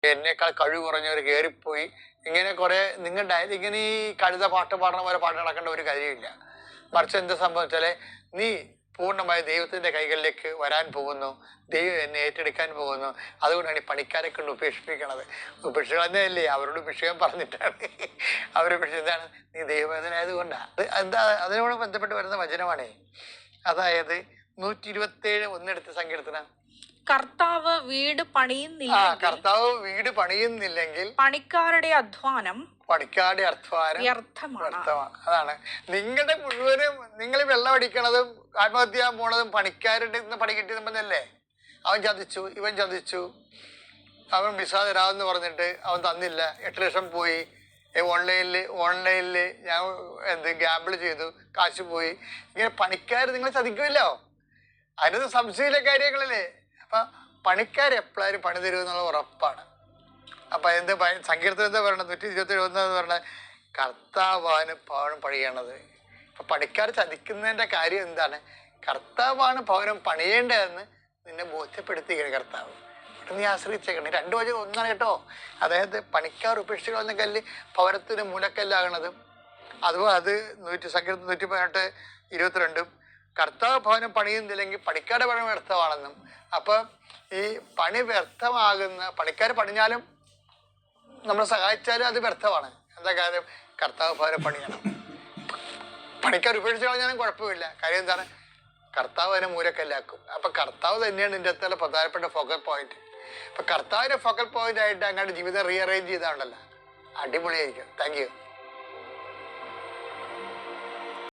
എന്നേക്കാൾ കഴിവ് കുറഞ്ഞവർ കയറിപ്പോയി ഇങ്ങനെ കുറെ നിങ്ങളുടെ ഇങ്ങനെ ഈ കഴുത പാട്ട് പാടുന്ന പോലെ പാട്ട് നടക്കേണ്ട ഒരു കാര്യമില്ല. മറിച്ച് എന്താ സംഭവിച്ചാല് നീ പൂർണ്ണമായി ദൈവത്തിന്റെ കൈകളിലേക്ക് വരാൻ പോകുന്നു, ദൈവം എന്നെ ഏറ്റെടുക്കാൻ പോകുന്നു. അതുകൊണ്ടാണ് ഈ പണിക്കാരെ കൊണ്ട് ഉപേക്ഷിപ്പിക്കണത്. ഉപേക്ഷികളെന്നല്ലേ അവരോട് വിഷയം പറഞ്ഞിട്ടാണ് അവർ എന്താണ് നീ ദൈവവേദനായത് കൊണ്ടാണ്. എന്താ അതിനോട് ബന്ധപ്പെട്ട് വരുന്ന വചനമാണേ. അതായത് 127 ഒന്നെടുത്ത് സങ്കീർത്തനം. കർത്താവ് വീട് പണിയുന്നില്ല, കർത്താവ് വീട് പണിയുന്നില്ലെങ്കിൽ പണിക്കാരുടെ അധ്വാനം വ്യർത്ഥമാണ്. അതാണ് നിങ്ങളുടെ മുഴുവനും നിങ്ങൾ വെള്ളം അടിക്കണതും ആത്മഹത്യ ചെയ്യാൻ പോണതും പണിക്കാരുടെ പണി കിട്ടിയതല്ലേ. അവൻ ചതിച്ചു, ഇവൻ ചതിച്ചു, അവൻ വിസ തരാമെന്ന് പറഞ്ഞിട്ട് അവൻ തന്നില്ല, 8 ലക്ഷം പോയി. ഓൺലൈനില് ഞാൻ ഗാമ്പിൾ ചെയ്തു, കാശ് പോയി. ഇങ്ങനെ പണിക്കാർ നിങ്ങൾ ചതിക്കുമല്ലോ, അതിനകത്ത് സംശയമില്ല കാര്യങ്ങളല്ലേ. അപ്പൊ പണിക്കാരെപ്പോഴും പണി തരുമെന്നുള്ള ഉറപ്പാണ്. അപ്പൊ സങ്കീർത്തനം എന്താ പറയണത്? 127 പറഞ്ഞത് കർത്താവാണ് ഭവനം പണിയണത്. അപ്പൊ പണിക്കാർ ചതിക്കുന്നതിന്റെ കാര്യം എന്താണ്? കർത്താവാണ് ഭവനം പണിയേണ്ടതെന്ന് നിന്നെ ബോധ്യപ്പെടുത്തിയാണ് കർത്താവ്. നീ ആശ്രയിച്ചേക്കണം. 2 വചനം ഒന്നാണ് കേട്ടോ. അതായത് പണിക്കാർ ഉപേക്ഷികളെന്ന കല്ല് ഭവനത്തിന് മൂലക്കല്ലാകണതും അതുപോലെ അത് സങ്കീർത്തനം 118:22 കർത്താവ് ഭവനം പണിയുന്നില്ലെങ്കിൽ പണിക്കാരുടെ പണി വ്യർത്ഥമാണെന്നും. അപ്പൊ ഈ പണി വ്യർത്ഥമാകുന്ന പണിക്കാർ പണിഞ്ഞാലും നമ്മളെ സഹായിച്ചാലും അത് വ്യർത്ഥമാണ്. എന്താ കാര്യം? കർത്താവ് ഭവനം പണിയണം. പണിക്കാർ ഉപേക്ഷിച്ച് കളഞ്ഞാലും കുഴപ്പമില്ല. കാര്യം എന്താണ്? കർത്താവ് അതിനെ മൂലക്കല്ലാക്കും. അപ്പൊ കർത്താവ് തന്നെയാണ് ഇതിൻ്റെ അകത്തുള്ള പ്രധാനപ്പെട്ട ഫോക്കൽ പോയിന്റ്. അപ്പൊ കർത്താവിന്റെ ഫോക്കൽ പോയിന്റ് ആയിട്ട് അങ്ങോട്ട് ജീവിതം റീഅറേഞ്ച് ചെയ്താണല്ലോ, അടിപൊളിയായിരിക്കും. Thank you.